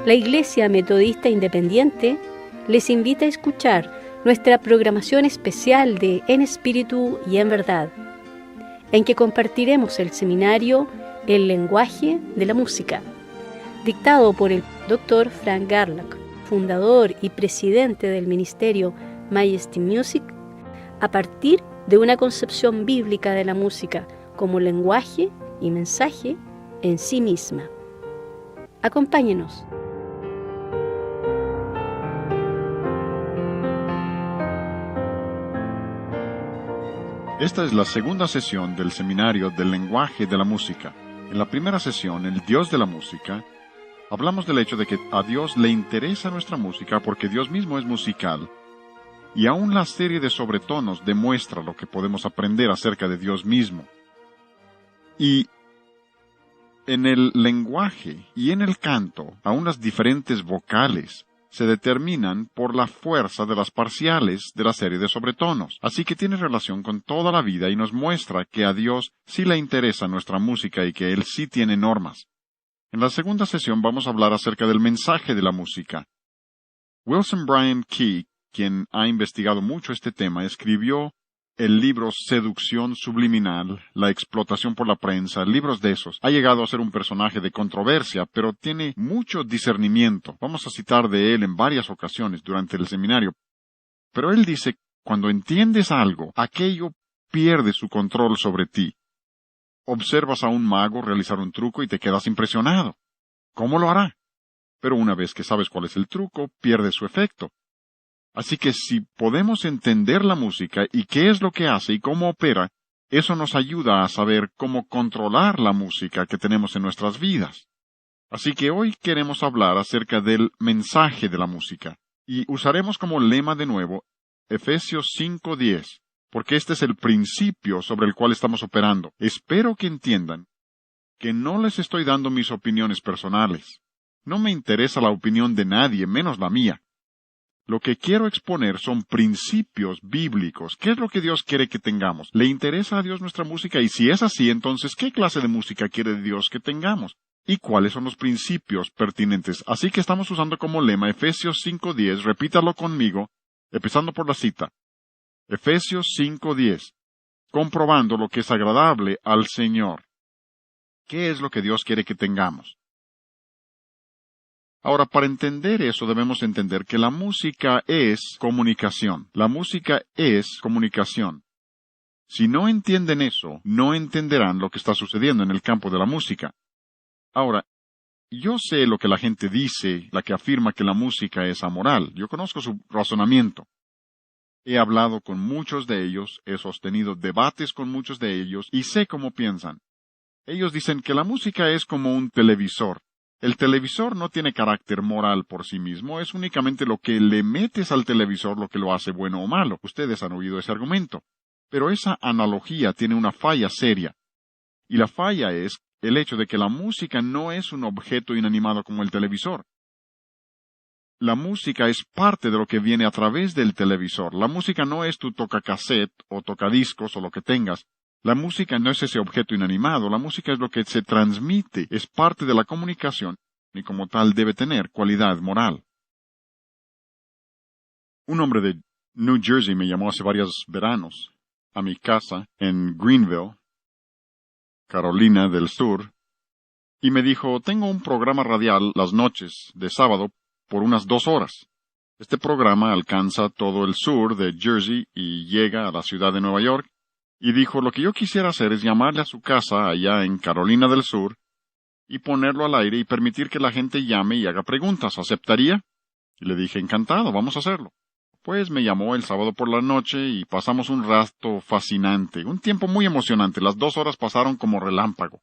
la Iglesia Metodista Independiente les invita a escuchar nuestra programación especial de En Espíritu y en Verdad, en que compartiremos el seminario El lenguaje de la música, dictado por el Dr. Frank Garlock, fundador y presidente del ministerio Majesty Music, a partir de una concepción bíblica de la música como lenguaje y mensaje en sí misma. Acompáñenos. Esta es la segunda sesión del seminario del lenguaje de la música. En la primera sesión, El Dios de la música, hablamos del hecho de que a Dios le interesa nuestra música porque Dios mismo es musical, y aún la serie de sobretonos demuestra lo que podemos aprender acerca de Dios mismo. Y en el lenguaje y en el canto, aún las diferentes vocales se determinan por la fuerza de las parciales de la serie de sobretonos. Así que tiene relación con toda la vida y nos muestra que a Dios sí le interesa nuestra música y que Él sí tiene normas. En la segunda sesión vamos a hablar acerca del mensaje de la música. Wilson Bryan Key, quien ha investigado mucho este tema, escribió el libro Seducción Subliminal, La explotación por la prensa, libros de esos. Ha llegado a ser un personaje de controversia, pero tiene mucho discernimiento. Vamos a citar de él en varias ocasiones durante el seminario. Pero él dice, cuando entiendes algo, aquello pierde su control sobre ti. Observas a un mago realizar un truco y te quedas impresionado. ¿Cómo lo hará? Pero una vez que sabes cuál es el truco, pierde su efecto. Así que si podemos entender la música y qué es lo que hace y cómo opera, eso nos ayuda a saber cómo controlar la música que tenemos en nuestras vidas. Así que hoy queremos hablar acerca del mensaje de la música, y usaremos como lema de nuevo Efesios 5:10, porque este es el principio sobre el cual estamos operando. Espero que entiendan que no les estoy dando mis opiniones personales. No me interesa la opinión de nadie, menos la mía. Lo que quiero exponer son principios bíblicos. ¿Qué es lo que Dios quiere que tengamos? ¿Le interesa a Dios nuestra música? Y si es así, entonces, ¿qué clase de música quiere Dios que tengamos? ¿Y cuáles son los principios pertinentes? Así que estamos usando como lema Efesios 5:10. Repítalo conmigo, empezando por la cita. Efesios 5:10. Comprobando lo que es agradable al Señor. ¿Qué es lo que Dios quiere que tengamos? Ahora, para entender eso debemos entender que la música es comunicación. La música es comunicación. Si no entienden eso, no entenderán lo que está sucediendo en el campo de la música. Ahora, yo sé lo que la gente dice, la que afirma que la música es amoral. Yo conozco su razonamiento. He hablado con muchos de ellos, he sostenido debates con muchos de ellos y sé cómo piensan. Ellos dicen que la música es como un televisor. El televisor no tiene carácter moral por sí mismo, es únicamente lo que le metes al televisor lo que lo hace bueno o malo. Ustedes han oído ese argumento. Pero esa analogía tiene una falla seria. Y la falla es el hecho de que la música no es un objeto inanimado como el televisor. La música es parte de lo que viene a través del televisor. La música no es tu tocacassette o tocadiscos o lo que tengas. La música no es ese objeto inanimado, la música es lo que se transmite, es parte de la comunicación y como tal debe tener cualidad moral. Un hombre de New Jersey me llamó hace varios veranos a mi casa en Greenville, Carolina del Sur, y me dijo, tengo un programa radial las noches de sábado por unas 2 horas. Este programa alcanza todo el sur de Jersey y llega a la ciudad de Nueva York. Y dijo, lo que yo quisiera hacer es llamarle a su casa allá en Carolina del Sur y ponerlo al aire y permitir que la gente llame y haga preguntas. ¿Aceptaría? Y le dije, encantado, vamos a hacerlo. Pues me llamó el sábado por la noche y pasamos un rato fascinante, un tiempo muy emocionante. Las 2 horas pasaron como relámpago.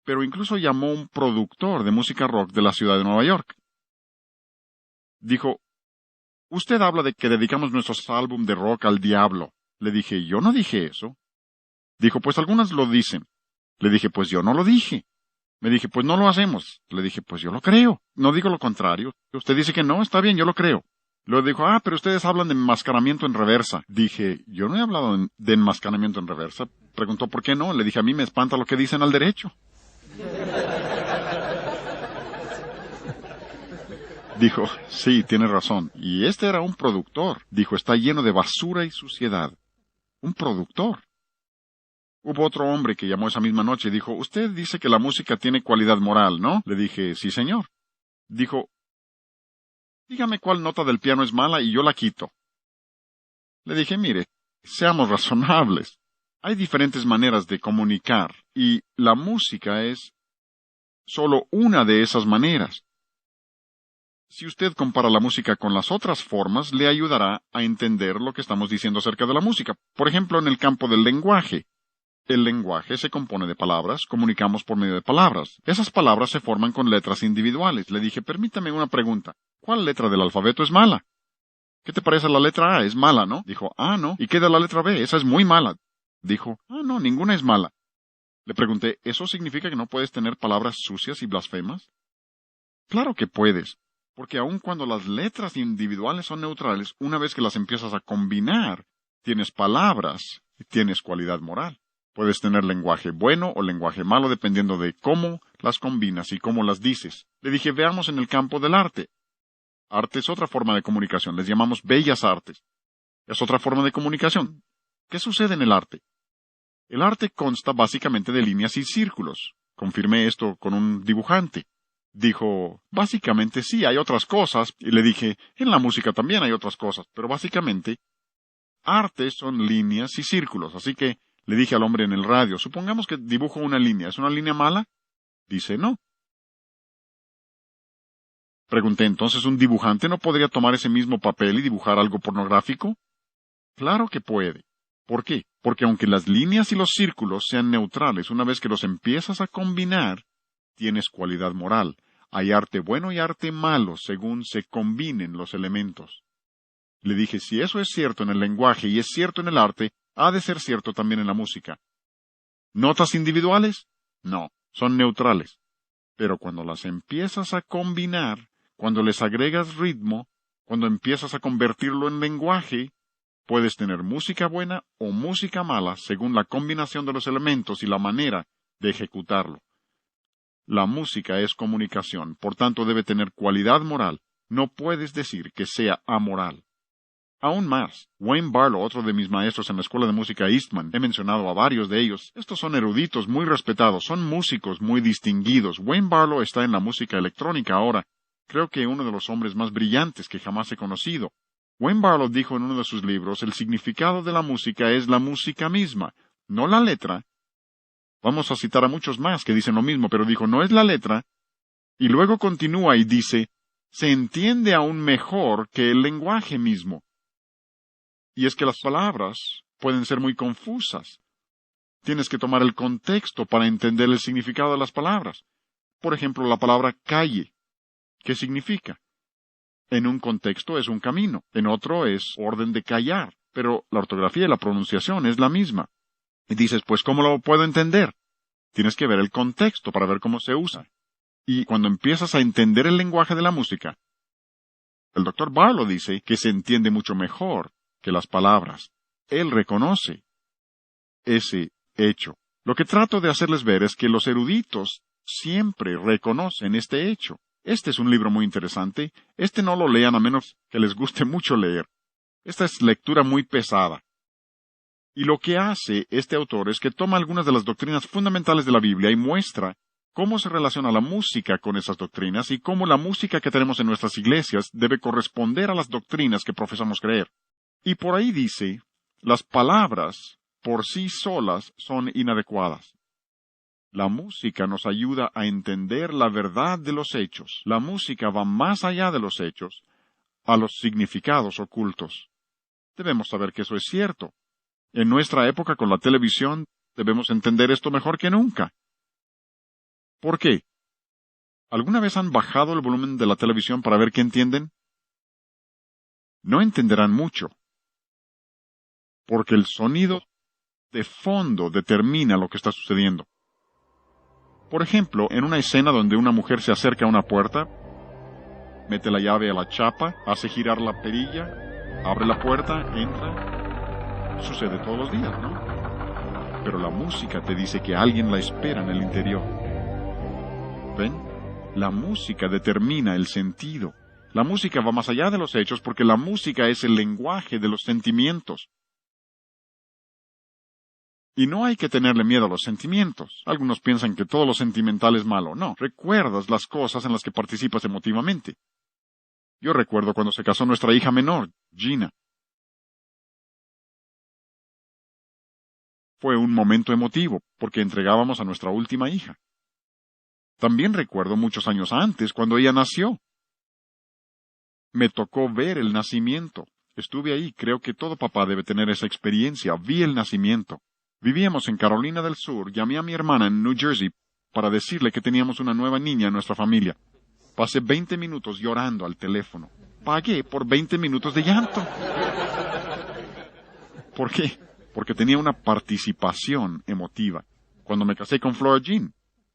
Pero incluso llamó un productor de música rock de la ciudad de Nueva York. Dijo, usted habla de que dedicamos nuestros álbum de rock al diablo. Le dije, yo no dije eso. Dijo, pues algunas lo dicen. Le dije, pues yo no lo dije. Me dije, pues no lo hacemos. Le dije, pues yo lo creo. No digo lo contrario. Usted dice que no, está bien, yo lo creo. Luego dijo, pero ustedes hablan de enmascaramiento en reversa. Dije, yo no he hablado de enmascaramiento en reversa. Preguntó, ¿por qué no? Le dije, a mí me espanta lo que dicen al derecho. Dijo, sí, tiene razón. Y este era un productor. Dijo, está lleno de basura y suciedad. Un productor. Hubo otro hombre que llamó esa misma noche y dijo, usted dice que la música tiene cualidad moral, ¿no? Le dije, sí, señor. Dijo, dígame cuál nota del piano es mala y yo la quito. Le dije, mire, seamos razonables. Hay diferentes maneras de comunicar y la música es solo una de esas maneras. Si usted compara la música con las otras formas, le ayudará a entender lo que estamos diciendo acerca de la música. Por ejemplo, en el campo del lenguaje. El lenguaje se compone de palabras, comunicamos por medio de palabras. Esas palabras se forman con letras individuales. Le dije, permítame una pregunta. ¿Cuál letra del alfabeto es mala? ¿Qué te parece la letra A? Es mala, ¿no? Dijo, no. ¿Y qué de la letra B? Esa es muy mala. Dijo, no, ninguna es mala. Le pregunté, ¿eso significa que no puedes tener palabras sucias y blasfemas? Claro que puedes. Porque aun cuando las letras individuales son neutrales, una vez que las empiezas a combinar, tienes palabras y tienes cualidad moral. Puedes tener lenguaje bueno o lenguaje malo dependiendo de cómo las combinas y cómo las dices. Le dije, veamos en el campo del arte. Arte es otra forma de comunicación, les llamamos bellas artes. Es otra forma de comunicación. ¿Qué sucede en el arte? El arte consta básicamente de líneas y círculos. Confirmé esto con un dibujante. Dijo, básicamente sí, hay otras cosas. Y le dije, en la música también hay otras cosas, pero básicamente, arte son líneas y círculos. Así que le dije al hombre en el radio, supongamos que dibujo una línea. ¿Es una línea mala? Dice, no. Pregunté, ¿entonces un dibujante no podría tomar ese mismo papel y dibujar algo pornográfico? Claro que puede. ¿Por qué? Porque aunque las líneas y los círculos sean neutrales, una vez que los empiezas a combinar, tienes cualidad moral. Hay arte bueno y arte malo según se combinen los elementos. Le dije, si eso es cierto en el lenguaje y es cierto en el arte, ha de ser cierto también en la música. ¿Notas individuales? No, son neutrales. Pero cuando las empiezas a combinar, cuando les agregas ritmo, cuando empiezas a convertirlo en lenguaje, puedes tener música buena o música mala según la combinación de los elementos y la manera de ejecutarlo. La música es comunicación, por tanto debe tener cualidad moral. No puedes decir que sea amoral. Aún más, Wayne Barlow, otro de mis maestros en la escuela de música Eastman, he mencionado a varios de ellos. Estos son eruditos muy respetados, son músicos muy distinguidos. Wayne Barlow está en la música electrónica ahora. Creo que uno de los hombres más brillantes que jamás he conocido. Wayne Barlow dijo en uno de sus libros, el significado de la música es la música misma, no la letra. Vamos a citar a muchos más que dicen lo mismo, pero dijo, no es la letra. Y luego continúa y dice, se entiende aún mejor que el lenguaje mismo. Y es que las palabras pueden ser muy confusas. Tienes que tomar el contexto para entender el significado de las palabras. Por ejemplo, la palabra calle. ¿Qué significa? En un contexto es un camino, en otro es orden de callar, pero la ortografía y la pronunciación es la misma. Y dices, pues, ¿cómo lo puedo entender? Tienes que ver el contexto para ver cómo se usa. Y cuando empiezas a entender el lenguaje de la música, el Dr. Barlow dice que se entiende mucho mejor que las palabras. Él reconoce ese hecho. Lo que trato de hacerles ver es que los eruditos siempre reconocen este hecho. Este es un libro muy interesante. Este no lo lean a menos que les guste mucho leer. Esta es lectura muy pesada. Y lo que hace este autor es que toma algunas de las doctrinas fundamentales de la Biblia y muestra cómo se relaciona la música con esas doctrinas y cómo la música que tenemos en nuestras iglesias debe corresponder a las doctrinas que profesamos creer. Y por ahí dice, las palabras por sí solas son inadecuadas. La música nos ayuda a entender la verdad de los hechos. La música va más allá de los hechos, a los significados ocultos. Debemos saber que eso es cierto. En nuestra época con la televisión debemos entender esto mejor que nunca. ¿Por qué? ¿Alguna vez han bajado el volumen de la televisión para ver qué entienden? No entenderán mucho, porque el sonido de fondo determina lo que está sucediendo. Por ejemplo, en una escena donde una mujer se acerca a una puerta, mete la llave a la chapa, hace girar la perilla, abre la puerta, entra. Sucede todos los días, ¿no? Pero la música te dice que alguien la espera en el interior. ¿Ven? La música determina el sentido. La música va más allá de los hechos porque la música es el lenguaje de los sentimientos. Y no hay que tenerle miedo a los sentimientos. Algunos piensan que todo lo sentimental es malo. No, recuerdas las cosas en las que participas emotivamente. Yo recuerdo cuando se casó nuestra hija menor, Gina. Fue un momento emotivo, porque entregábamos a nuestra última hija. También recuerdo muchos años antes, cuando ella nació. Me tocó ver el nacimiento. Estuve ahí, creo que todo papá debe tener esa experiencia. Vi el nacimiento. Vivíamos en Carolina del Sur, llamé a mi hermana en New Jersey para decirle que teníamos una nueva niña en nuestra familia. Pasé 20 minutos llorando al teléfono. Pagué por 20 minutos de llanto. ¿Por qué? Porque tenía una participación emotiva. Cuando me casé con Flora Jean,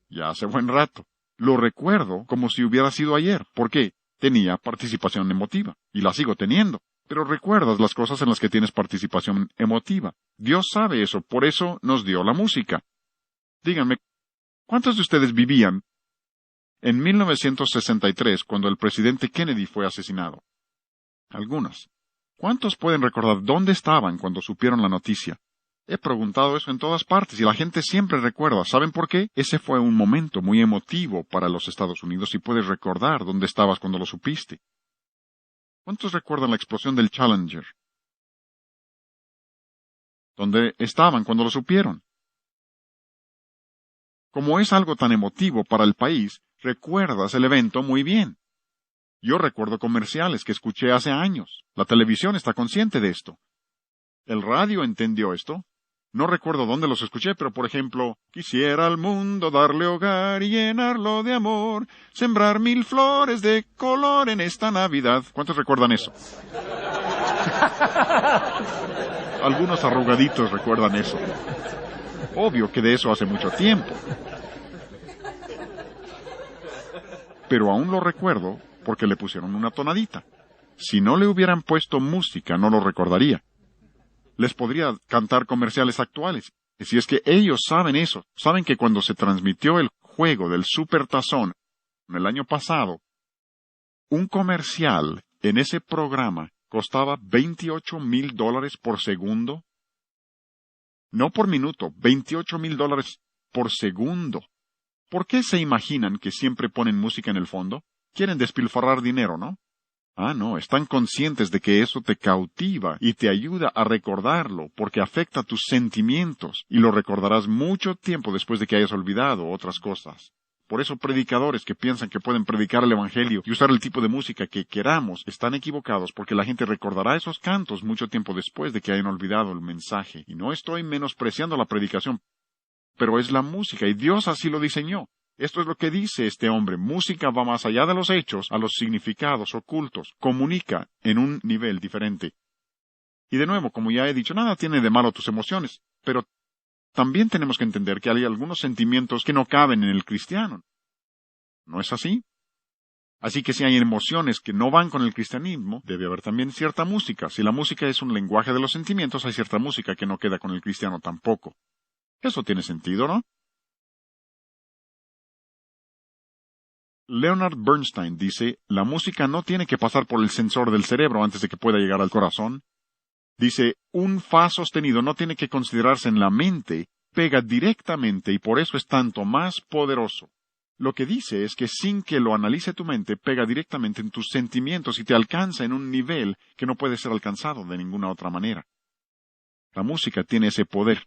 ya hace buen rato, lo recuerdo como si hubiera sido ayer. ¿Por qué? Tenía participación emotiva, y la sigo teniendo. Pero recuerdas las cosas en las que tienes participación emotiva. Dios sabe eso, por eso nos dio la música. Díganme, ¿cuántos de ustedes vivían en 1963 cuando el presidente Kennedy fue asesinado? Algunos. ¿Cuántos pueden recordar dónde estaban cuando supieron la noticia? He preguntado eso en todas partes y la gente siempre recuerda. ¿Saben por qué? Ese fue un momento muy emotivo para los Estados Unidos y puedes recordar dónde estabas cuando lo supiste. ¿Cuántos recuerdan la explosión del Challenger? ¿Dónde estaban cuando lo supieron? Como es algo tan emotivo para el país, recuerdas el evento muy bien. Yo recuerdo comerciales que escuché hace años. La televisión está consciente de esto. El radio entendió esto. No recuerdo dónde los escuché, pero por ejemplo, quisiera al mundo darle hogar y llenarlo de amor, sembrar 1000 flores de color en esta Navidad. ¿Cuántos recuerdan eso? Algunos arrugaditos recuerdan eso. Obvio que de eso hace mucho tiempo. Pero aún lo recuerdo porque le pusieron una tonadita. Si no le hubieran puesto música, no lo recordaría. Les podría cantar comerciales actuales. Si es que ellos saben eso, saben que cuando se transmitió el juego del Supertazón el año pasado, un comercial en ese programa costaba $28,000 por segundo. No por minuto, $28,000 por segundo. ¿Por qué se imaginan que siempre ponen música en el fondo? Quieren despilfarrar dinero, ¿no? Ah, no, están conscientes de que eso te cautiva y te ayuda a recordarlo porque afecta tus sentimientos y lo recordarás mucho tiempo después de que hayas olvidado otras cosas. Por eso predicadores que piensan que pueden predicar el Evangelio y usar el tipo de música que queramos están equivocados porque la gente recordará esos cantos mucho tiempo después de que hayan olvidado el mensaje. Y no estoy menospreciando la predicación, pero es la música y Dios así lo diseñó. Esto es lo que dice este hombre. Música va más allá de los hechos, a los significados ocultos. Comunica en un nivel diferente. Y de nuevo, como ya he dicho, nada tiene de malo tus emociones, pero también tenemos que entender que hay algunos sentimientos que no caben en el cristiano. ¿No es así? Así que si hay emociones que no van con el cristianismo, debe haber también cierta música. Si la música es un lenguaje de los sentimientos, hay cierta música que no queda con el cristiano tampoco. Eso tiene sentido, ¿no? Leonard Bernstein dice, la música no tiene que pasar por el sensor del cerebro antes de que pueda llegar al corazón. Dice, un fa sostenido no tiene que considerarse en la mente, pega directamente y por eso es tanto más poderoso. Lo que dice es que sin que lo analice tu mente, pega directamente en tus sentimientos y te alcanza en un nivel que no puede ser alcanzado de ninguna otra manera. La música tiene ese poder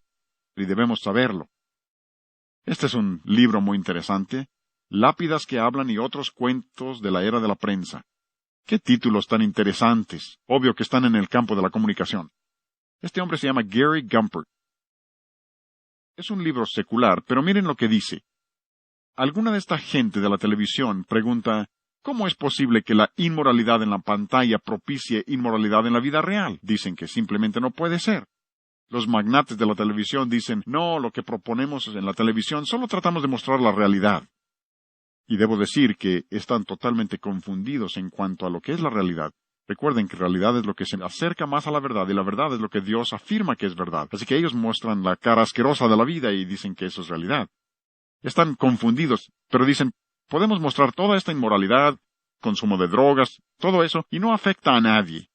y debemos saberlo. Este es un libro muy interesante. Lápidas que hablan y otros cuentos de la era de la prensa. ¡Qué títulos tan interesantes! Obvio que están en el campo de la comunicación. Este hombre se llama Gary Gumpert. Es un libro secular, pero miren lo que dice. Alguna de esta gente de la televisión pregunta, ¿cómo es posible que la inmoralidad en la pantalla propicie inmoralidad en la vida real? Dicen que simplemente no puede ser. Los magnates de la televisión dicen, no, lo que proponemos en la televisión solo tratamos de mostrar la realidad. Y debo decir que están totalmente confundidos en cuanto a lo que es la realidad. Recuerden que realidad es lo que se acerca más a la verdad, y la verdad es lo que Dios afirma que es verdad. Así que ellos muestran la cara asquerosa de la vida y dicen que eso es realidad. Están confundidos, pero dicen, podemos mostrar toda esta inmoralidad, consumo de drogas, todo eso, y no afecta a nadie.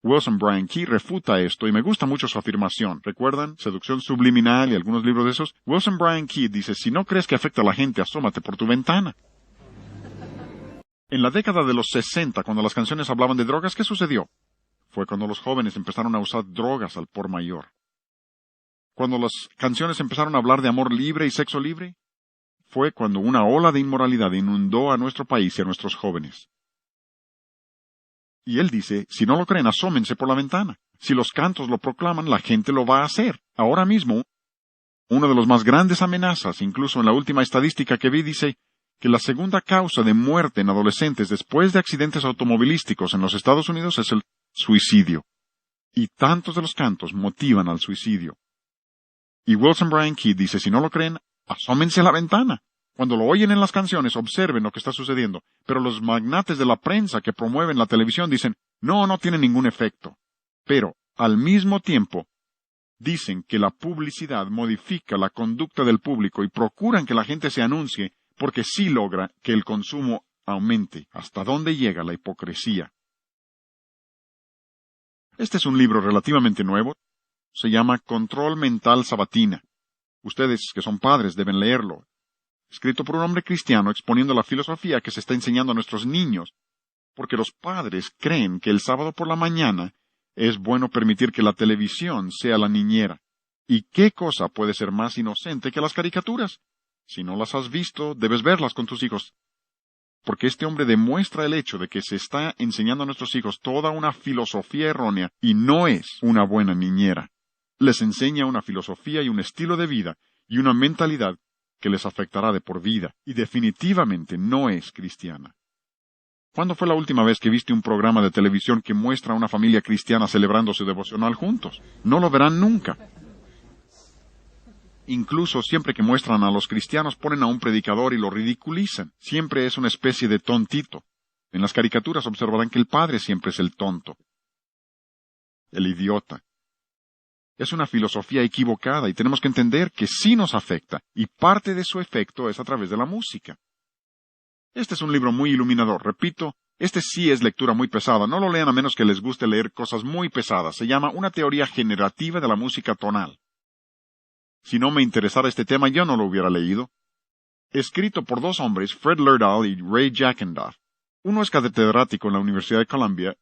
Wilson Bryan Key refuta esto y me gusta mucho su afirmación. ¿Recuerdan? Seducción subliminal y algunos libros de esos. Wilson Bryan Key dice, si no crees que afecta a la gente, asómate por tu ventana. En la década de los 60, cuando las canciones hablaban de drogas, ¿qué sucedió? Fue cuando los jóvenes empezaron a usar drogas al por mayor. Cuando las canciones empezaron a hablar de amor libre y sexo libre, fue cuando una ola de inmoralidad inundó a nuestro país y a nuestros jóvenes. Y él dice, si no lo creen, asómense por la ventana. Si los cantos lo proclaman, la gente lo va a hacer. Ahora mismo, una de las más grandes amenazas, incluso en la última estadística que vi, dice que la segunda causa de muerte en adolescentes después de accidentes automovilísticos en los Estados Unidos es el suicidio. Y tantos de los cantos motivan al suicidio. Y Wilson Bryan Key dice, si no lo creen, asómense a la ventana. Cuando lo oyen en las canciones, observen lo que está sucediendo. Pero los magnates de la prensa que promueven la televisión dicen, no tiene ningún efecto. Pero, al mismo tiempo, dicen que la publicidad modifica la conducta del público y procuran que la gente se anuncie porque sí logra que el consumo aumente. ¿Hasta dónde llega la hipocresía? Este es un libro relativamente nuevo. Se llama Control Mental Sabatina. Ustedes, que son padres, deben leerlo. Escrito por un hombre cristiano exponiendo la filosofía que se está enseñando a nuestros niños, porque los padres creen que el sábado por la mañana es bueno permitir que la televisión sea la niñera. ¿Y qué cosa puede ser más inocente que las caricaturas? Si no las has visto, debes verlas con tus hijos. Porque este hombre demuestra el hecho de que se está enseñando a nuestros hijos toda una filosofía errónea y no es una buena niñera. Les enseña una filosofía y un estilo de vida y una mentalidad que les afectará de por vida, y definitivamente no es cristiana. ¿Cuándo fue la última vez que viste un programa de televisión que muestra a una familia cristiana celebrando su devocional juntos? No lo verán nunca. Incluso siempre que muestran a los cristianos ponen a un predicador y lo ridiculizan. Siempre es una especie de tontito. En las caricaturas observarán que el padre siempre es el tonto, el idiota. Es una filosofía equivocada y tenemos que entender que sí nos afecta, y parte de su efecto es a través de la música. Este es un libro muy iluminador. Repito, este sí es lectura muy pesada. No lo lean a menos que les guste leer cosas muy pesadas. Se llama Una teoría generativa de la música tonal. Si no me interesara este tema, yo no lo hubiera leído. Escrito por dos hombres, Fred Lerdahl y Ray Jackendoff. Uno es catedrático en la Universidad de Columbia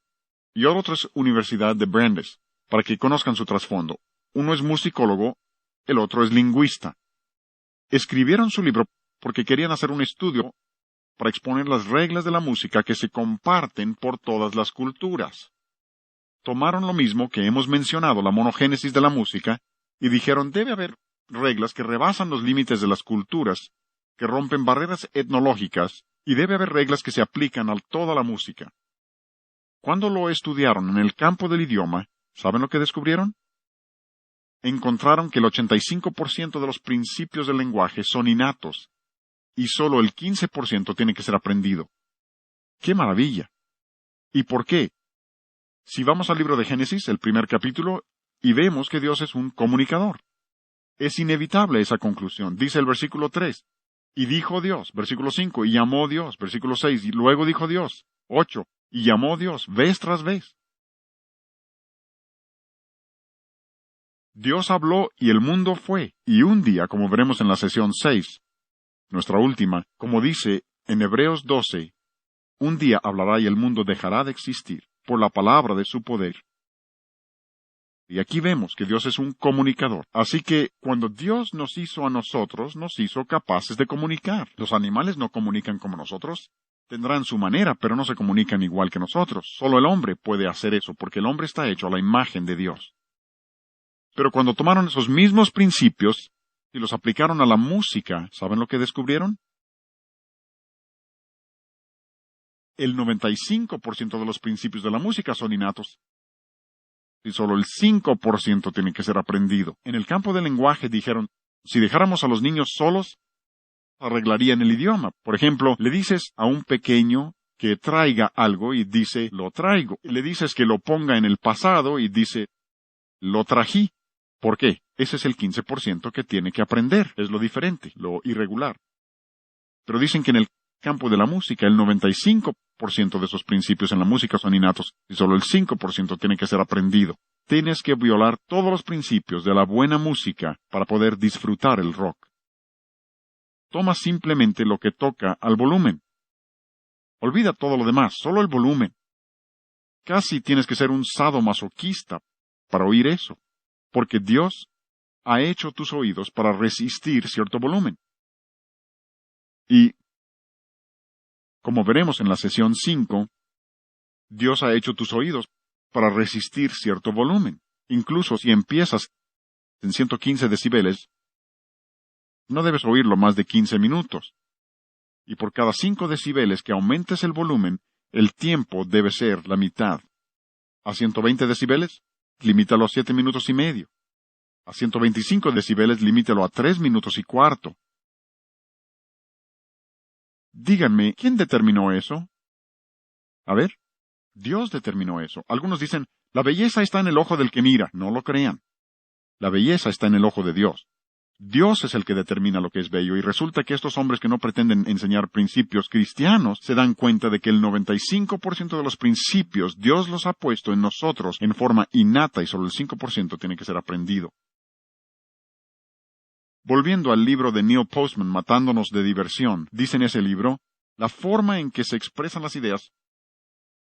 y otro es Universidad de Brandeis, para que conozcan su trasfondo. Uno es musicólogo, el otro es lingüista. Escribieron su libro porque querían hacer un estudio para exponer las reglas de la música que se comparten por todas las culturas. Tomaron lo mismo que hemos mencionado, la monogénesis de la música, y dijeron, debe haber reglas que rebasan los límites de las culturas, que rompen barreras etnológicas, y debe haber reglas que se aplican a toda la música. Cuando lo estudiaron en el campo del idioma, ¿saben lo que descubrieron? Encontraron que el 85% de los principios del lenguaje son innatos, y solo el 15% tiene que ser aprendido. ¡Qué maravilla! ¿Y por qué? Si vamos al libro de Génesis, el primer capítulo, y vemos que Dios es un comunicador. Es inevitable esa conclusión. Dice el versículo 3, y dijo Dios, versículo 5, y llamó Dios, versículo 6, y luego dijo Dios, 8, y llamó Dios, vez tras vez. Dios habló y el mundo fue, y un día, como veremos en la sesión 6, nuestra última, como dice en Hebreos 12, un día hablará y el mundo dejará de existir por la palabra de su poder. Y aquí vemos que Dios es un comunicador. Así que cuando Dios nos hizo a nosotros, nos hizo capaces de comunicar. Los animales no comunican como nosotros. Tendrán su manera, pero no se comunican igual que nosotros. Solo el hombre puede hacer eso, porque el hombre está hecho a la imagen de Dios. Pero cuando tomaron esos mismos principios y los aplicaron a la música, ¿saben lo que descubrieron? El 95% de los principios de la música son innatos. Y solo el 5% tiene que ser aprendido. En el campo del lenguaje dijeron, si dejáramos a los niños solos, arreglarían el idioma. Por ejemplo, le dices a un pequeño que traiga algo y dice, lo traigo. Le dices que lo ponga en el pasado y dice, lo trají. ¿Por qué? Ese es el 15% que tiene que aprender. Es lo diferente, lo irregular. Pero dicen que en el campo de la música, el 95% de esos principios en la música son innatos y solo el 5% tiene que ser aprendido. Tienes que violar todos los principios de la buena música para poder disfrutar el rock. Toma simplemente lo que toca al volumen. Olvida todo lo demás, solo el volumen. Casi tienes que ser un sadomasoquista para oír eso, porque Dios ha hecho tus oídos para resistir cierto volumen. Y, como veremos en la sesión 5, Dios ha hecho tus oídos para resistir cierto volumen. Incluso si empiezas en 115 decibeles, no debes oírlo más de 15 minutos. Y por cada 5 decibeles que aumentes el volumen, el tiempo debe ser la mitad. A 120 decibeles, limítalo a 7 minutos y medio. A 125 decibeles, limítalo a 3 minutos y cuarto. Díganme, ¿quién determinó eso? A ver, Dios determinó eso. Algunos dicen, la belleza está en el ojo del que mira. No lo crean. La belleza está en el ojo de Dios. Dios es el que determina lo que es bello, y resulta que estos hombres que no pretenden enseñar principios cristianos se dan cuenta de que el 95% de los principios Dios los ha puesto en nosotros en forma innata y solo el 5% tiene que ser aprendido. Volviendo al libro de Neil Postman, Matándonos de diversión, dice en ese libro, la forma en que se expresan las ideas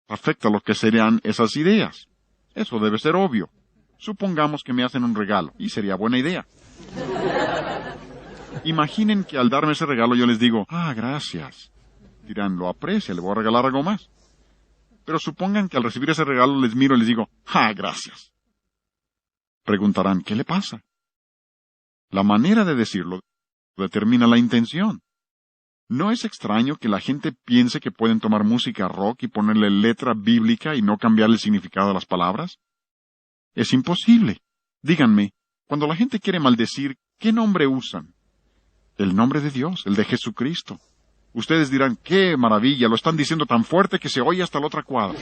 afecta lo que serían esas ideas. Eso debe ser obvio. Supongamos que me hacen un regalo, y sería buena idea. Imaginen que al darme ese regalo yo les digo, gracias. Dirán, lo aprecia, le voy a regalar algo más. Pero supongan que al recibir ese regalo les miro y les digo, gracias. Preguntarán, ¿qué le pasa? La manera de decirlo determina la intención. ¿No es extraño que la gente piense que pueden tomar música rock y ponerle letra bíblica y no cambiar el significado de las palabras? Es imposible. Díganme, cuando la gente quiere maldecir, ¿qué nombre usan? El nombre de Dios, el de Jesucristo. Ustedes dirán, ¡qué maravilla! Lo están diciendo tan fuerte que se oye hasta la otra cuadra.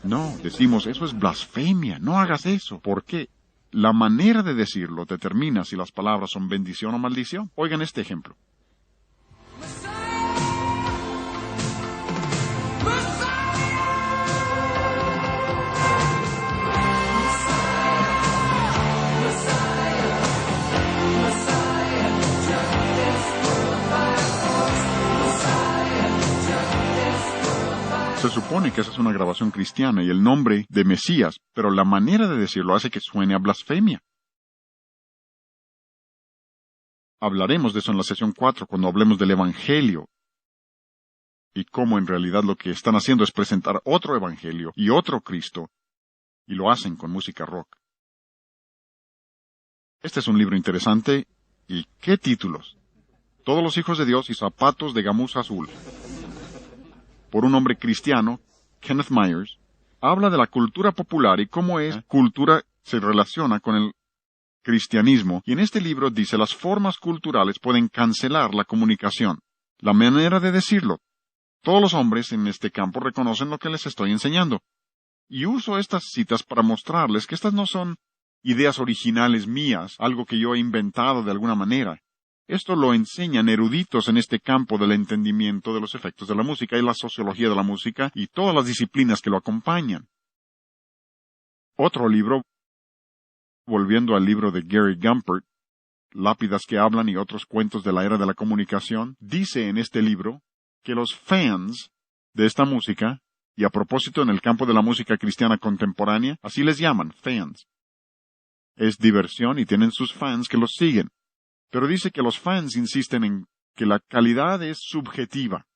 No, decimos, eso es blasfemia. No hagas eso. ¿Por qué? La manera de decirlo determina si las palabras son bendición o maldición. Oigan este ejemplo. Se supone que esa es una grabación cristiana y el nombre de Mesías, pero la manera de decirlo hace que suene a blasfemia. Hablaremos de eso en la sesión 4 cuando hablemos del Evangelio y cómo en realidad lo que están haciendo es presentar otro Evangelio y otro Cristo, y lo hacen con música rock. Este es un libro interesante, y ¿qué títulos? Todos los hijos de Dios y zapatos de gamuza azul. Por un hombre cristiano, Kenneth Myers, habla de la cultura popular y cómo esa cultura se relaciona con el cristianismo, y en este libro dice las formas culturales pueden cancelar la comunicación. La manera de decirlo. Todos los hombres en este campo reconocen lo que les estoy enseñando. Y uso estas citas para mostrarles que estas no son ideas originales mías, algo que yo he inventado de alguna manera. Esto lo enseñan eruditos en este campo del entendimiento de los efectos de la música y la sociología de la música y todas las disciplinas que lo acompañan. Otro libro, volviendo al libro de Gary Gumpert, Lápidas que hablan y otros cuentos de la era de la comunicación, dice en este libro que los fans de esta música, y a propósito en el campo de la música cristiana contemporánea, así les llaman, fans. Es diversión y tienen sus fans que los siguen. Pero dice que los fans insisten en que la calidad es subjetiva.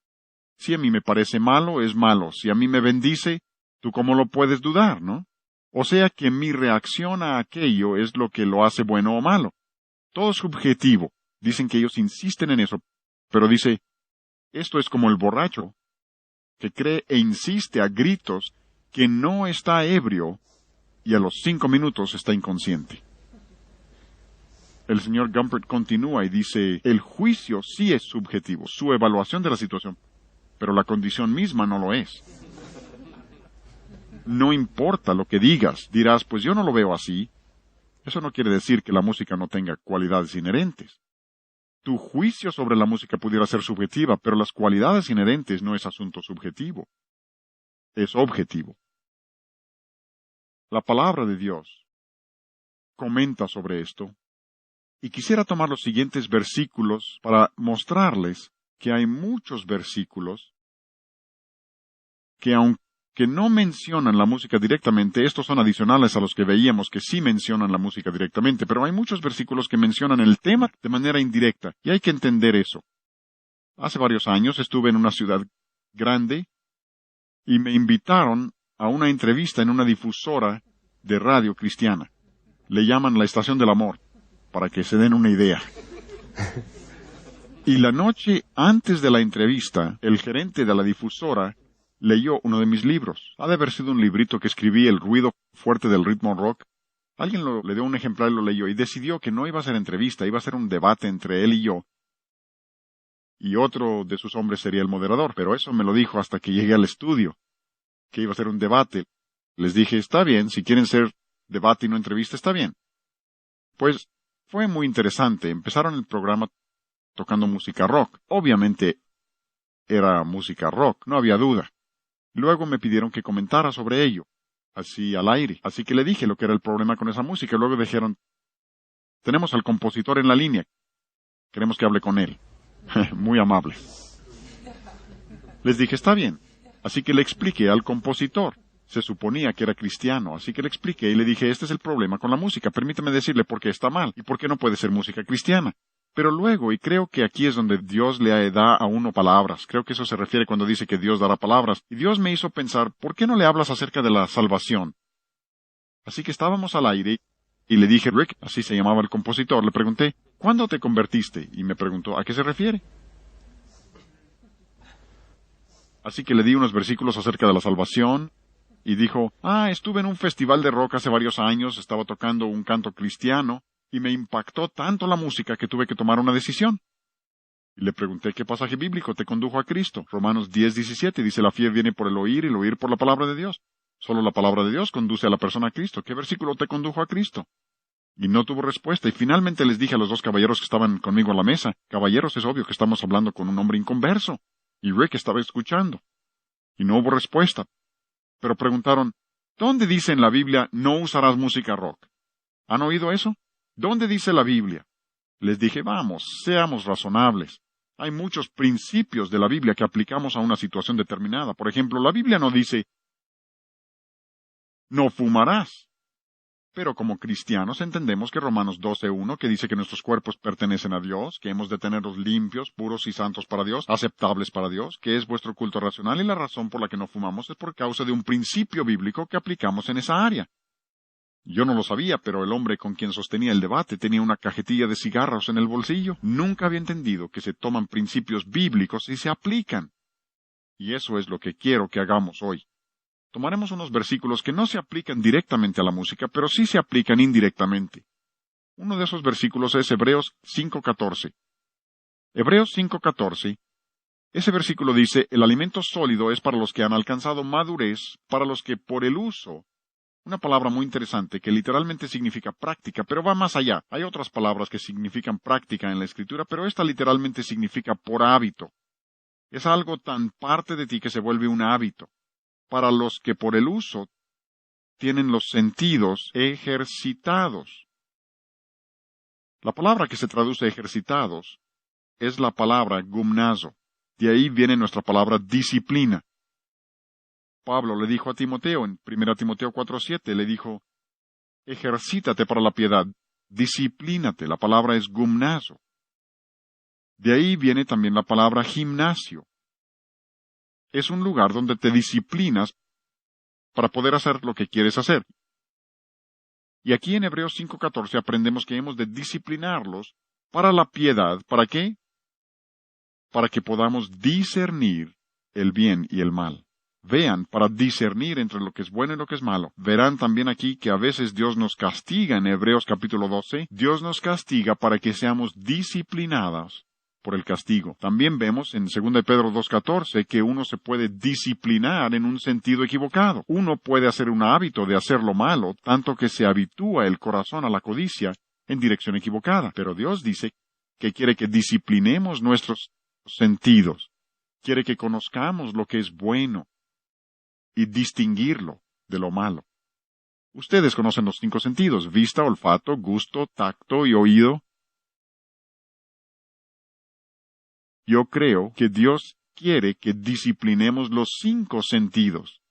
Si a mí me parece malo, es malo. Si a mí me bendice, ¿tú cómo lo puedes dudar, no? O sea que mi reacción a aquello es lo que lo hace bueno o malo. Todo es subjetivo. Dicen que ellos insisten en eso. Pero dice, esto es como el borracho, que cree e insiste a gritos que no está ebrio y a los 5 minutos está inconsciente. El señor Gumpert continúa y dice, el juicio sí es subjetivo, su evaluación de la situación, pero la condición misma no lo es. No importa lo que digas, dirás, pues yo no lo veo así. Eso no quiere decir que la música no tenga cualidades inherentes. Tu juicio sobre la música pudiera ser subjetiva, pero las cualidades inherentes no es asunto subjetivo. Es objetivo. La palabra de Dios comenta sobre esto, y quisiera tomar los siguientes versículos para mostrarles que hay muchos versículos que aunque no mencionan la música directamente, estos son adicionales a los que veíamos que sí mencionan la música directamente, pero hay muchos versículos que mencionan el tema de manera indirecta, y hay que entender eso. Hace varios años estuve en una ciudad grande y me invitaron a una entrevista en una difusora de radio cristiana. Le llaman la Estación del Amor, para que se den una idea. Y la noche antes de la entrevista, el gerente de la difusora leyó uno de mis libros. Ha de haber sido un librito que escribí, El ruido fuerte del ritmo rock. Alguien le dio un ejemplar y lo leyó, y decidió que no iba a ser entrevista, iba a ser un debate entre él y yo. Y otro de sus hombres sería el moderador, pero eso me lo dijo hasta que llegué al estudio, que iba a ser un debate. Les dije, está bien, si quieren ser debate y no entrevista, está bien. Pues fue muy interesante. Empezaron el programa tocando música rock. Obviamente era música rock, no había duda. Luego me pidieron que comentara sobre ello, así al aire. Así que le dije lo que era el problema con esa música. Luego dijeron, tenemos al compositor en la línea. Queremos que hable con él. Muy amable. Les dije, está bien. Así que le expliqué al compositor. Se suponía que era cristiano, así que le expliqué y le dije, este es el problema con la música. Permítame decirle por qué está mal y por qué no puede ser música cristiana. Pero luego, y creo que aquí es donde Dios le da a uno palabras, creo que eso se refiere cuando dice que Dios dará palabras, y Dios me hizo pensar, ¿por qué no le hablas acerca de la salvación? Así que estábamos al aire, y le dije, Rick, así se llamaba el compositor, le pregunté, ¿cuándo te convertiste? Y me preguntó, ¿a qué se refiere? Así que le di unos versículos acerca de la salvación, y dijo, estuve en un festival de rock hace varios años, estaba tocando un canto cristiano, y me impactó tanto la música que tuve que tomar una decisión. Y le pregunté qué pasaje bíblico te condujo a Cristo. Romanos 10:17 dice, la fe viene por el oír y el oír por la palabra de Dios. Solo la palabra de Dios conduce a la persona a Cristo. ¿Qué versículo te condujo a Cristo? Y no tuvo respuesta, y finalmente les dije a los dos caballeros que estaban conmigo a la mesa, caballeros, es obvio que estamos hablando con un hombre inconverso. Y Rick estaba escuchando. Y no hubo respuesta. Pero preguntaron, ¿dónde dice en la Biblia no usarás música rock? ¿Han oído eso? ¿Dónde dice la Biblia? Les dije, vamos, seamos razonables. Hay muchos principios de la Biblia que aplicamos a una situación determinada. Por ejemplo, la Biblia no dice, no fumarás. Pero como cristianos entendemos que Romanos 12:1, que dice que nuestros cuerpos pertenecen a Dios, que hemos de tenerlos limpios, puros y santos para Dios, aceptables para Dios, que es vuestro culto racional, y la razón por la que no fumamos es por causa de un principio bíblico que aplicamos en esa área. Yo no lo sabía, pero el hombre con quien sostenía el debate tenía una cajetilla de cigarros en el bolsillo. Nunca había entendido que se toman principios bíblicos y se aplican. Y eso es lo que quiero que hagamos hoy. Tomaremos unos versículos que no se aplican directamente a la música, pero sí se aplican indirectamente. Uno de esos versículos es Hebreos 5:14. Hebreos 5:14. Ese versículo dice, el alimento sólido es para los que han alcanzado madurez, para los que por el uso. Una palabra muy interesante que literalmente significa práctica, pero va más allá. Hay otras palabras que significan práctica en la Escritura, pero esta literalmente significa por hábito. Es algo tan parte de ti que se vuelve un hábito. Para los que por el uso tienen los sentidos ejercitados. La palabra que se traduce ejercitados es la palabra gumnazo. De ahí viene nuestra palabra disciplina. Pablo le dijo a Timoteo en 1 Timoteo 4:7, le dijo, ejercítate para la piedad, disciplínate, la palabra es gumnazo. De ahí viene también la palabra gimnasio. Es un lugar donde te disciplinas para poder hacer lo que quieres hacer. Y aquí en Hebreos 5:14 aprendemos que hemos de disciplinarlos para la piedad. ¿Para qué? Para que podamos discernir el bien y el mal. Vean, para discernir entre lo que es bueno y lo que es malo. Verán también aquí que a veces Dios nos castiga en Hebreos capítulo 12. Dios nos castiga para que seamos disciplinados por el castigo. También vemos en 2 Pedro 2:14 que uno se puede disciplinar en un sentido equivocado. Uno puede hacer un hábito de hacer lo malo, tanto que se habitúa el corazón a la codicia en dirección equivocada. Pero Dios dice que quiere que disciplinemos nuestros sentidos. Quiere que conozcamos lo que es bueno y distinguirlo de lo malo. Ustedes conocen los 5 sentidos: vista, olfato, gusto, tacto y oído. Yo creo que Dios quiere que disciplinemos los 5 sentidos.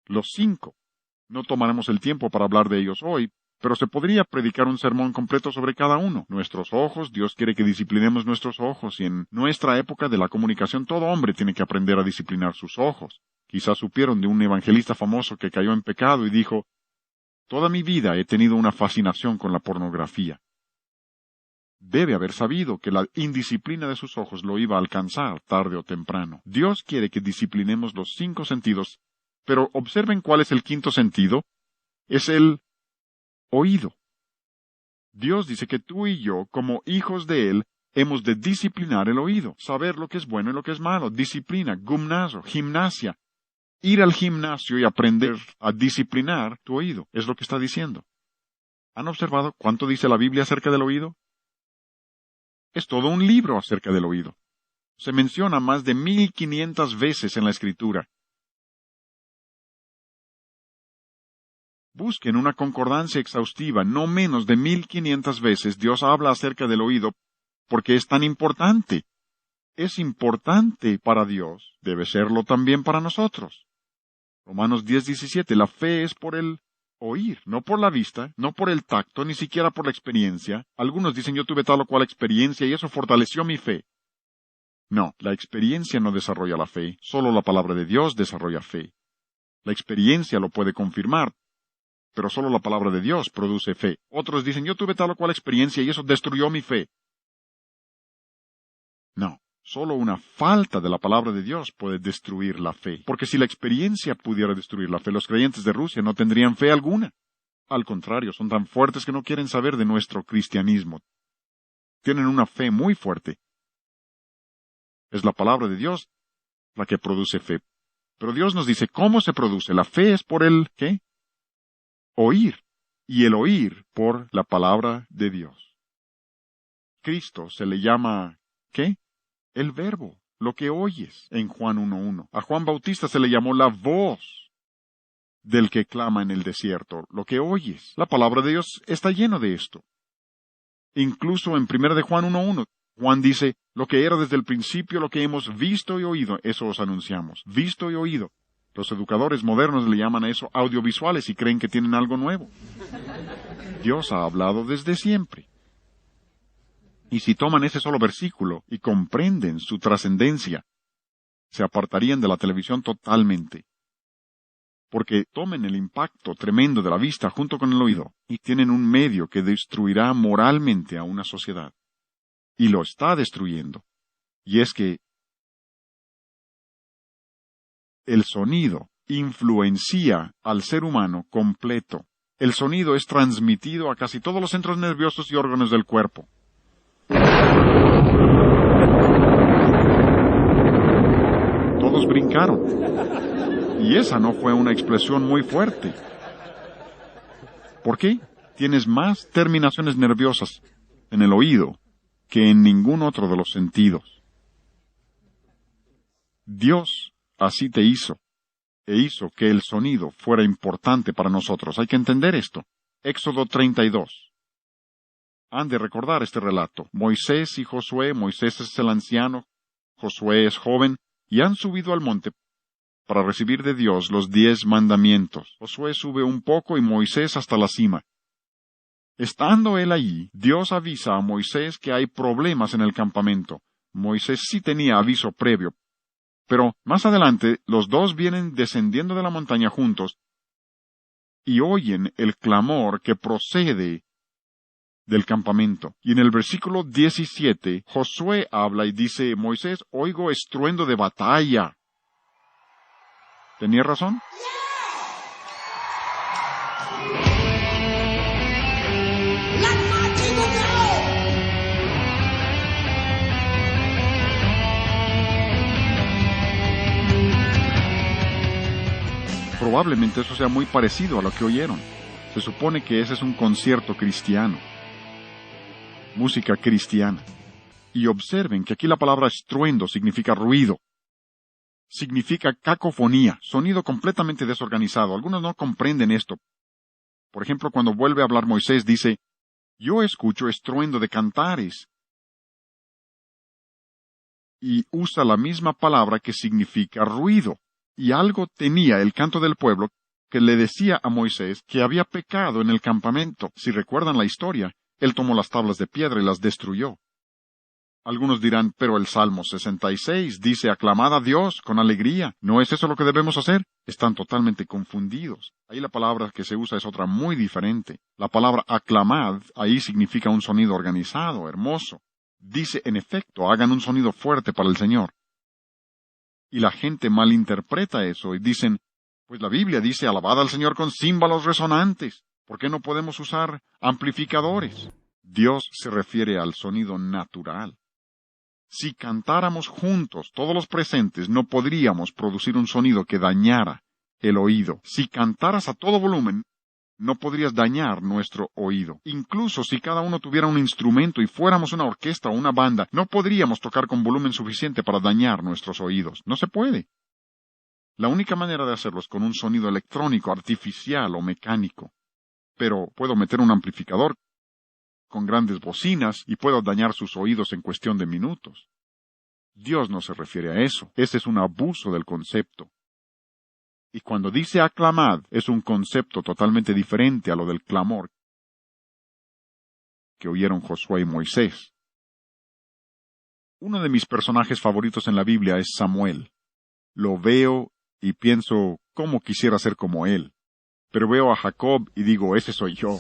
Los 5. No tomaremos el tiempo para hablar de ellos hoy, pero se podría predicar un sermón completo sobre cada uno. Nuestros ojos, Dios quiere que disciplinemos nuestros ojos, y en nuestra época de la comunicación todo hombre tiene que aprender a disciplinar sus ojos. Quizás supieron de un evangelista famoso que cayó en pecado y dijo: toda mi vida he tenido una fascinación con la pornografía. Debe haber sabido que la indisciplina de sus ojos lo iba a alcanzar tarde o temprano. Dios quiere que disciplinemos los 5 sentidos, pero observen cuál es el 5º sentido. Es el oído. Dios dice que tú y yo, como hijos de Él, hemos de disciplinar el oído, saber lo que es bueno y lo que es malo. Disciplina, gimnasio, gimnasia. Ir al gimnasio y aprender a disciplinar tu oído, es lo que está diciendo. ¿Han observado cuánto dice la Biblia acerca del oído? Es todo un libro acerca del oído. Se menciona más de 1500 veces en la Escritura. Busquen una concordancia exhaustiva. No menos de 1500 veces Dios habla acerca del oído, porque es tan importante. Es importante para Dios, debe serlo también para nosotros. Romanos 10:17, la fe es por el oír, no por la vista, no por el tacto, ni siquiera por la experiencia. Algunos dicen: yo tuve tal o cual experiencia y eso fortaleció mi fe. No, la experiencia no desarrolla la fe, solo la palabra de Dios desarrolla fe. La experiencia lo puede confirmar, pero solo la palabra de Dios produce fe. Otros dicen: yo tuve tal o cual experiencia y eso destruyó mi fe. No. Solo una falta de la palabra de Dios puede destruir la fe. Porque si la experiencia pudiera destruir la fe, los creyentes de Rusia no tendrían fe alguna. Al contrario, son tan fuertes que no quieren saber de nuestro cristianismo. Tienen una fe muy fuerte. Es la palabra de Dios la que produce fe. Pero Dios nos dice cómo se produce. La fe es por el, ¿qué? Oír. Y el oír por la palabra de Dios. Cristo se le llama, ¿qué? El verbo, lo que oyes, en Juan 1:1. A Juan Bautista se le llamó la voz del que clama en el desierto, lo que oyes. La palabra de Dios está lleno de esto. Incluso en 1 de Juan 1:1, Juan dice: lo que era desde el principio, lo que hemos visto y oído, eso os anunciamos. Visto y oído. Los educadores modernos le llaman a eso audiovisuales y creen que tienen algo nuevo. Dios ha hablado desde siempre. Y si toman ese solo versículo y comprenden su trascendencia, se apartarían de la televisión totalmente. Porque tomen el impacto tremendo de la vista junto con el oído y tienen un medio que destruirá moralmente a una sociedad. Y lo está destruyendo. Y es que el sonido influencia al ser humano completo. El sonido es transmitido a casi todos los centros nerviosos y órganos del cuerpo. Todos brincaron. Y esa no fue una expresión muy fuerte. ¿Por qué? Tienes más terminaciones nerviosas en el oído que en ningún otro de los sentidos. Dios así te hizo, e hizo que el sonido fuera importante para nosotros. Hay que entender esto. Éxodo 32. Han de recordar este relato. Moisés y Josué, Moisés es el anciano, Josué es joven, y han subido al monte para recibir de Dios los 10 mandamientos. Josué sube un poco y Moisés hasta la cima. Estando él allí, Dios avisa a Moisés que hay problemas en el campamento. Moisés sí tenía aviso previo, pero más adelante los dos vienen descendiendo de la montaña juntos y oyen el clamor que procede del campamento. Y en el versículo 17, Josué habla y dice: Moisés, oigo estruendo de batalla. ¿Tenía razón? Probablemente eso sea muy parecido a lo que oyeron. Se supone que ese es un concierto cristiano. Música cristiana. Y observen que aquí la palabra estruendo significa ruido. Significa cacofonía, sonido completamente desorganizado. Algunos no comprenden esto. Por ejemplo, cuando vuelve a hablar Moisés, dice, yo escucho estruendo de cantares. Y usa la misma palabra que significa ruido. Y algo tenía el canto del pueblo que le decía a Moisés que había pecado en el campamento. Si recuerdan la historia, él tomó las tablas de piedra y las destruyó. Algunos dirán, pero el Salmo 66 dice, aclamad a Dios con alegría. ¿No es eso lo que debemos hacer? Están totalmente confundidos. Ahí la palabra que se usa es otra muy diferente. La palabra aclamad ahí significa un sonido organizado, hermoso. Dice, en efecto, hagan un sonido fuerte para el Señor. Y la gente malinterpreta eso y dicen, pues la Biblia dice, alabad al Señor con címbalos resonantes. ¿Por qué no podemos usar amplificadores? Dios se refiere al sonido natural. Si cantáramos juntos, todos los presentes, no podríamos producir un sonido que dañara el oído. Si cantaras a todo volumen, no podrías dañar nuestro oído. Incluso si cada uno tuviera un instrumento y fuéramos una orquesta o una banda, no podríamos tocar con volumen suficiente para dañar nuestros oídos. No se puede. La única manera de hacerlo es con un sonido electrónico, artificial o mecánico. Pero puedo meter un amplificador con grandes bocinas y puedo dañar sus oídos en cuestión de minutos. Dios no se refiere a eso. Ese es un abuso del concepto. Y cuando dice aclamad, es un concepto totalmente diferente a lo del clamor que oyeron Josué y Moisés. Uno de mis personajes favoritos en la Biblia es Samuel. Lo veo y pienso, ¿cómo quisiera ser como él? Pero veo a Jacob y digo, ese soy yo.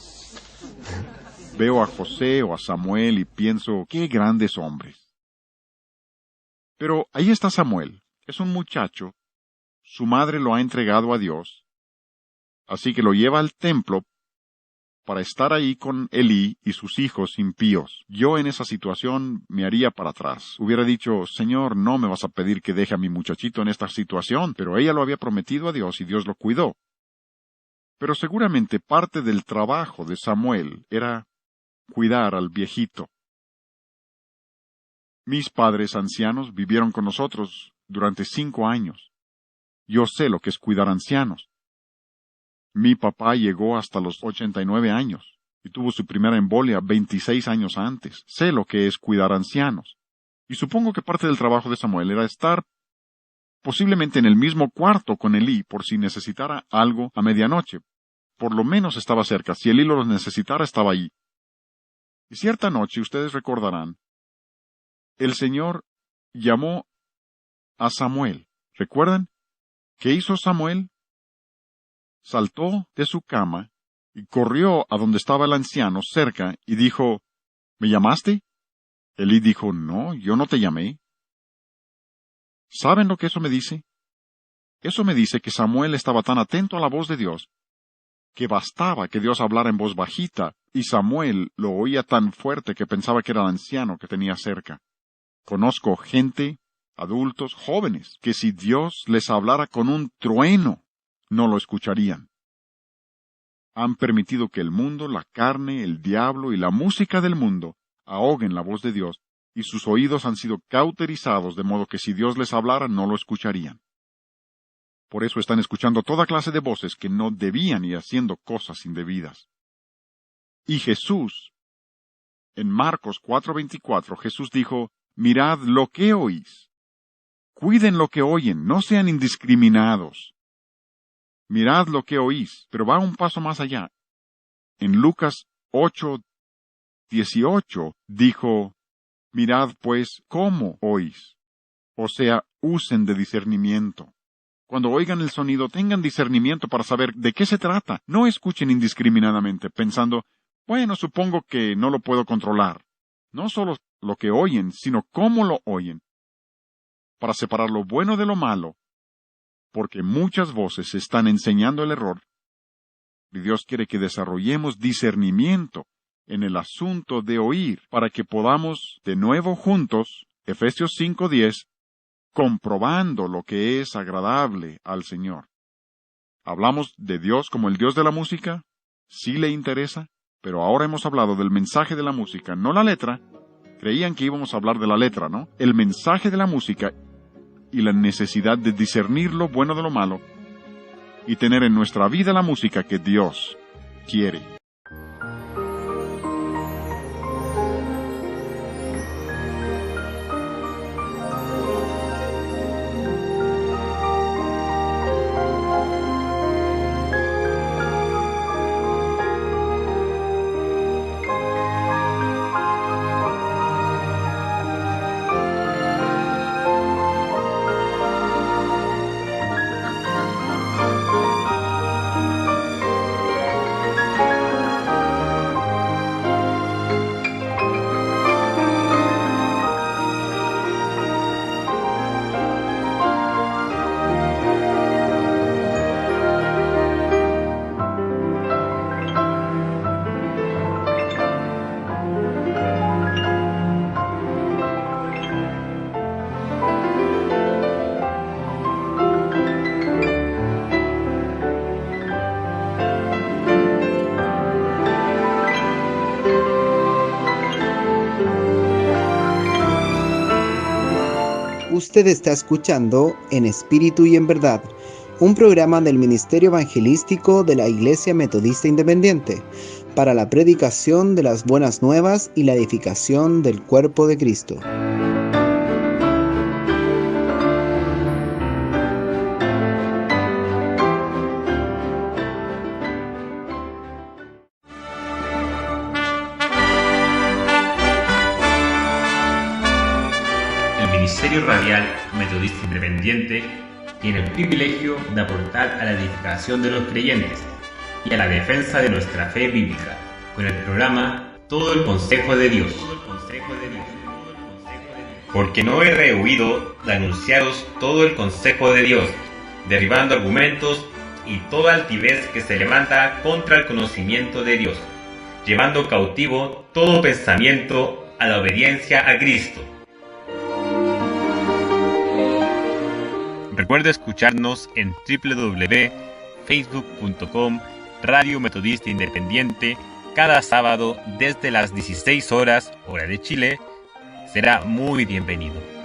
Veo a José o a Samuel y pienso, qué grandes hombres. Pero ahí está Samuel. Es un muchacho. Su madre lo ha entregado a Dios. Así que lo lleva al templo para estar ahí con Elí y sus hijos impíos. Yo en esa situación me haría para atrás. Hubiera dicho, Señor, no me vas a pedir que deje a mi muchachito en esta situación, pero ella lo había prometido a Dios y Dios lo cuidó. Pero seguramente parte del trabajo de Samuel era cuidar al viejito. Mis padres ancianos vivieron con nosotros durante 5 años. Yo sé lo que es cuidar ancianos. Mi papá llegó hasta los 89 años y tuvo su primera embolia 26 años antes. Sé lo que es cuidar ancianos. Y supongo que parte del trabajo de Samuel era estar posiblemente en el mismo cuarto con Elí por si necesitara algo a medianoche. Por lo menos estaba cerca. Si Elí lo necesitara, estaba ahí. Y cierta noche, ustedes recordarán, el Señor llamó a Samuel. ¿Recuerdan? ¿Qué hizo Samuel? Saltó de su cama y corrió a donde estaba el anciano cerca y dijo, ¿me llamaste? Elí dijo, no, yo no te llamé. ¿Saben lo que eso me dice? Eso me dice que Samuel estaba tan atento a la voz de Dios que bastaba que Dios hablara en voz bajita y Samuel lo oía tan fuerte que pensaba que era el anciano que tenía cerca. Conozco gente, adultos, jóvenes, que si Dios les hablara con un trueno, no lo escucharían. Han permitido que el mundo, la carne, el diablo y la música del mundo ahoguen la voz de Dios, y sus oídos han sido cauterizados de modo que si Dios les hablara no lo escucharían. Por eso están escuchando toda clase de voces que no debían y haciendo cosas indebidas. Y Jesús, en Marcos 4:24, Jesús dijo, mirad lo que oís. Cuiden lo que oyen, no sean indiscriminados. Mirad lo que oís, pero va un paso más allá. En Lucas 8:18 dijo, mirad pues cómo oís. O sea, usen de discernimiento. Cuando oigan el sonido, tengan discernimiento para saber de qué se trata. No escuchen indiscriminadamente, pensando, bueno, supongo que no lo puedo controlar. No solo lo que oyen, sino cómo lo oyen. Para separar lo bueno de lo malo, porque muchas voces están enseñando el error, y Dios quiere que desarrollemos discernimiento en el asunto de oír, para que podamos de nuevo juntos, Efesios 5:10, comprobando lo que es agradable al Señor. ¿Hablamos de Dios como el Dios de la música? Sí le interesa, pero ahora hemos hablado del mensaje de la música, no la letra, Creían que íbamos a hablar de la letra, ¿no? El mensaje de la música y la necesidad de discernir lo bueno de lo malo y tener en nuestra vida la música que Dios quiere. Usted está escuchando En Espíritu y en Verdad, un programa del Ministerio Evangelístico de la Iglesia Metodista Independiente, para la predicación de las buenas nuevas y la edificación del cuerpo de Cristo. Ministerio Radial Metodista Independiente tiene el privilegio de aportar a la edificación de los creyentes y a la defensa de nuestra fe bíblica con el programa Todo el Consejo de Dios. Porque no he rehuido de anunciaros todo el consejo de Dios, derribando argumentos y toda altivez que se levanta contra el conocimiento de Dios, llevando cautivo todo pensamiento a la obediencia a Cristo. Recuerda escucharnos en www.facebook.com Radio Metodista Independiente cada sábado desde las 16 horas, hora de Chile. Será muy bienvenido.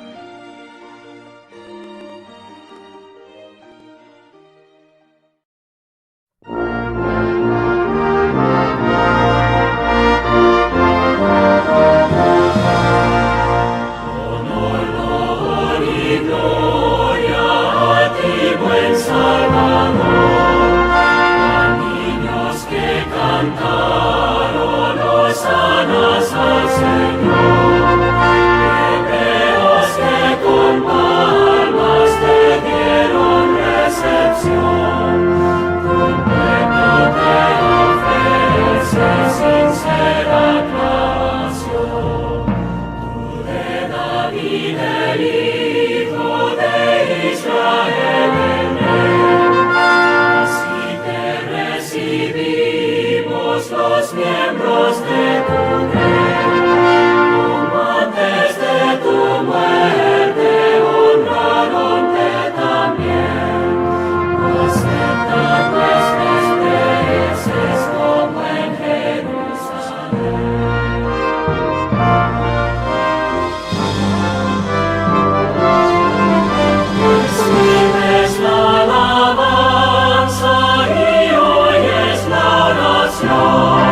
Alabanza y hoy es la oración.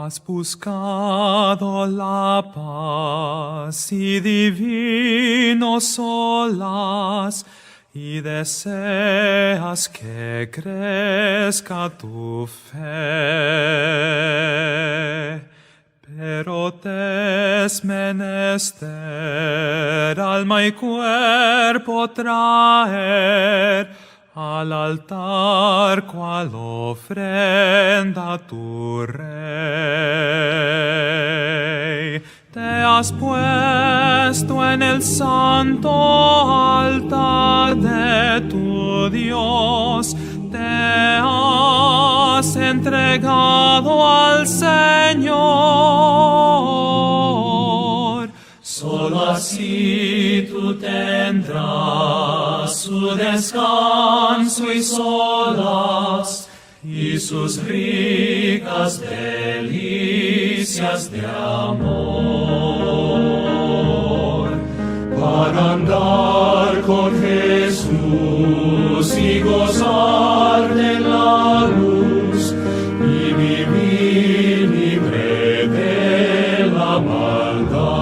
Has buscado la paz y divinos olas, y deseas que crezca tu fe. Pero te es menester alma y cuerpo traer al altar cual ofrenda tu Rey. Te has puesto en el santo altar de tu Dios, te has entregado al Señor. Solo así tú tendrás su descanso y solas, y sus ricas delicias de amor, para andar con Jesús y gozar de la luz, y vivir libre de la maldad.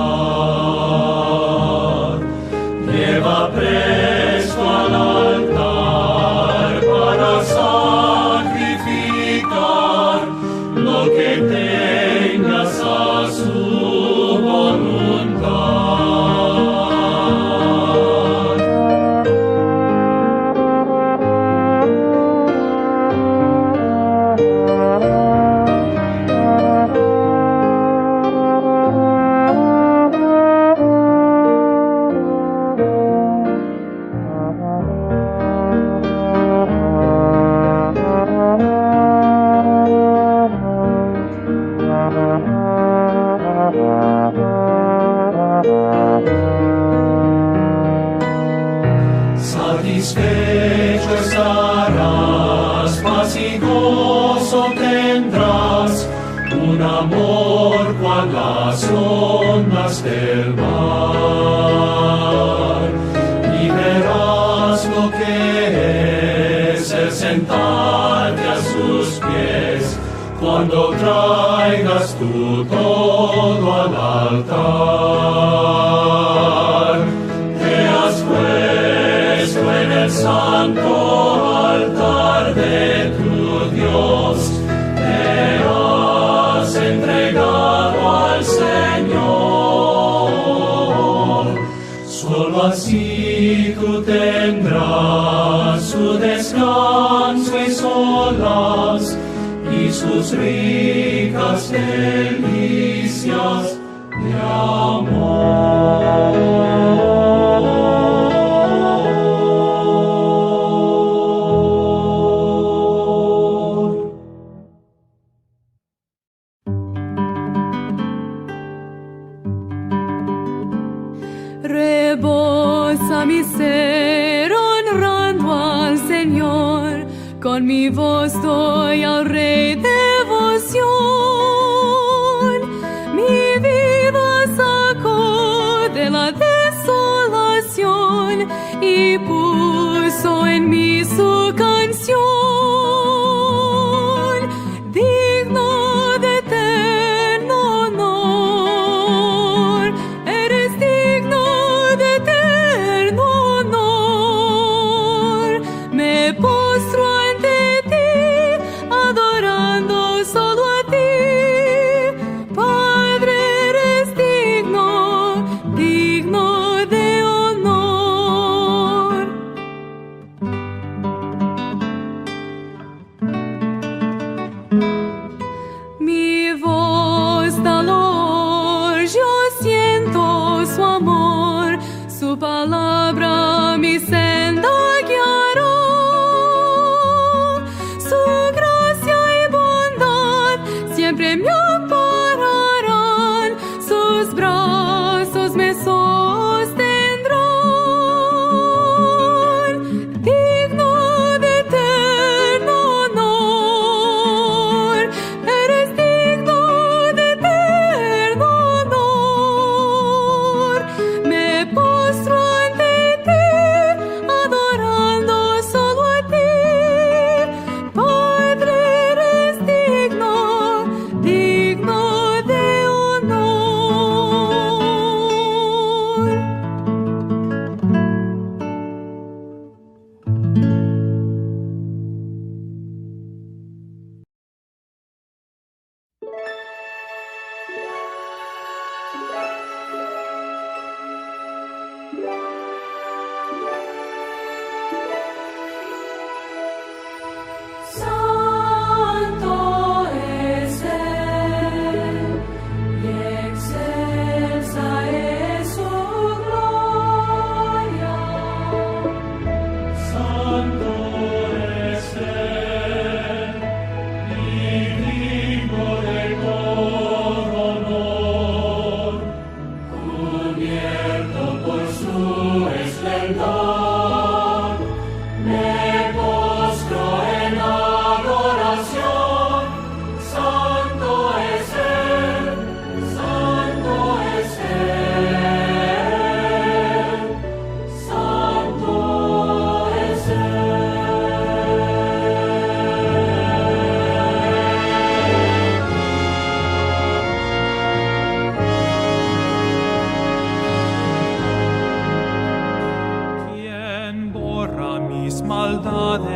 Lleva presto al altar para sacrificar lo que tengas a su voluntad. Satisfecho estarás, paz y gozo tendrás, un amor cual las ondas del mar, y verás lo que es el sentarte a sus pies, cuando traigas tú todo al altar. Te has puesto en el santo altar de tu Dios, te has entregado al Señor. Solo así tú tendrás su descanso y solas, y sus ricas delicias de amor. Rebosa mi ser honrando al Señor, con mi voz doy al Rey devoción. Mi vida sacó de la desolación y puso en mí su canción. Digno de eterno honor, eres digno de eterno honor. Me postro ante ti, adorando solo a ti. Padre, eres digno, digno de honor.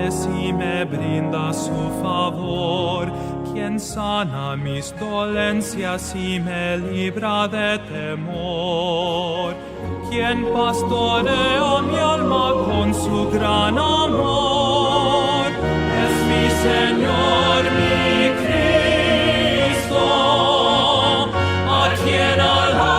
bondades y me brinda su favor, quien sana mis dolencias y me libra de temor, quien pastorea mi alma con su gran amor, es mi Señor, mi Cristo, a quien alabo.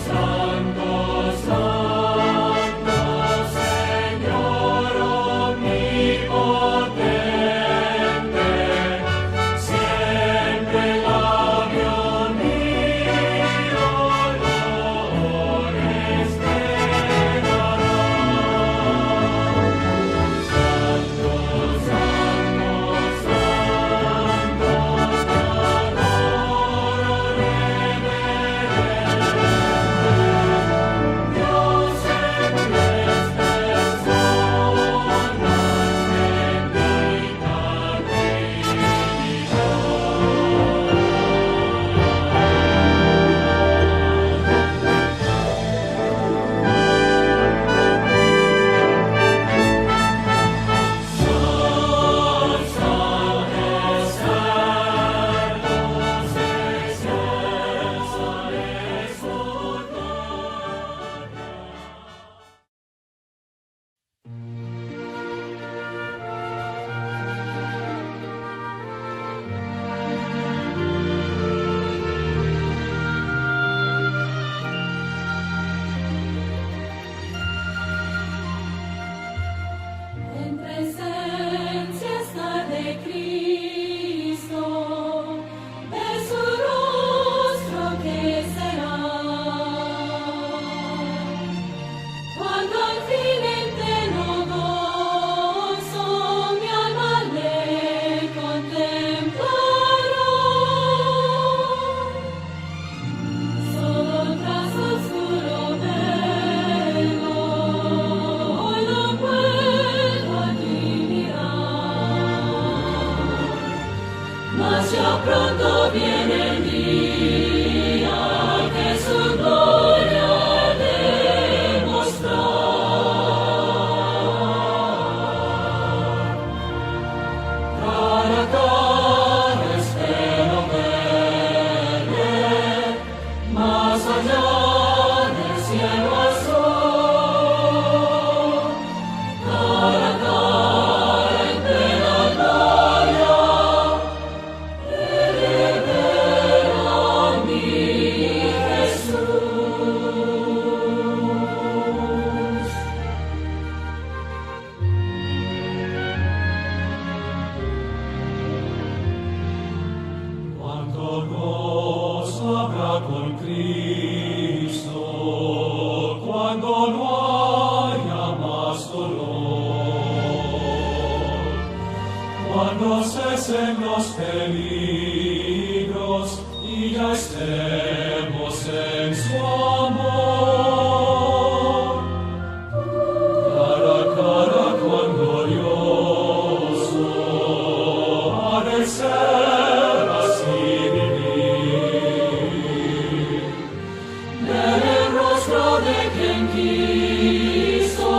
Santo, con Cristo, cuando no haya más dolor, cuando cesen los peligros y ya estemos en su amor, cara a cara cuán glorioso ha de ser así vivir, ver el rostro de quien quiso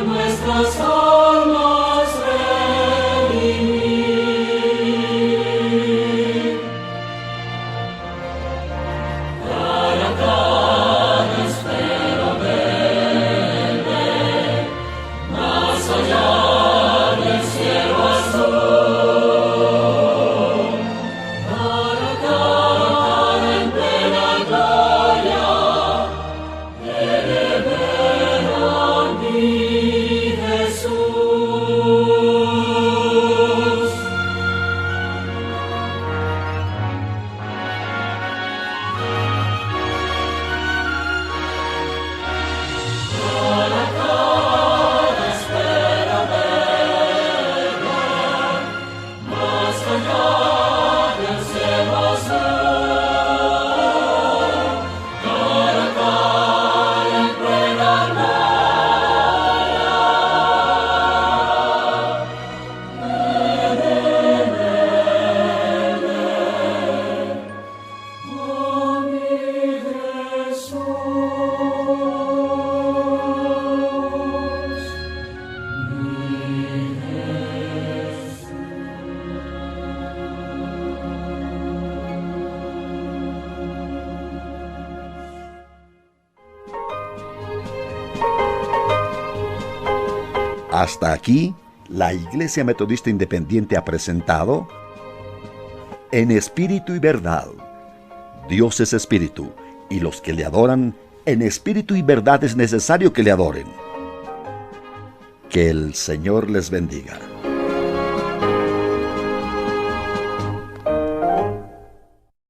nuestras almas redimir. Cara a cara espero verle, más allá del cielo azul. Cara a cara en plena gloria, he de ver a mi Jesús. Cara a cara espera verle, más allá del cielo azul. Cara a cara en plena gloria, he de verle a mi Jesús. Hasta aquí, la Iglesia Metodista Independiente ha presentado En Espíritu y Verdad. Dios es Espíritu, y los que le adoran, en espíritu y verdad es necesario que le adoren. Que el Señor les bendiga.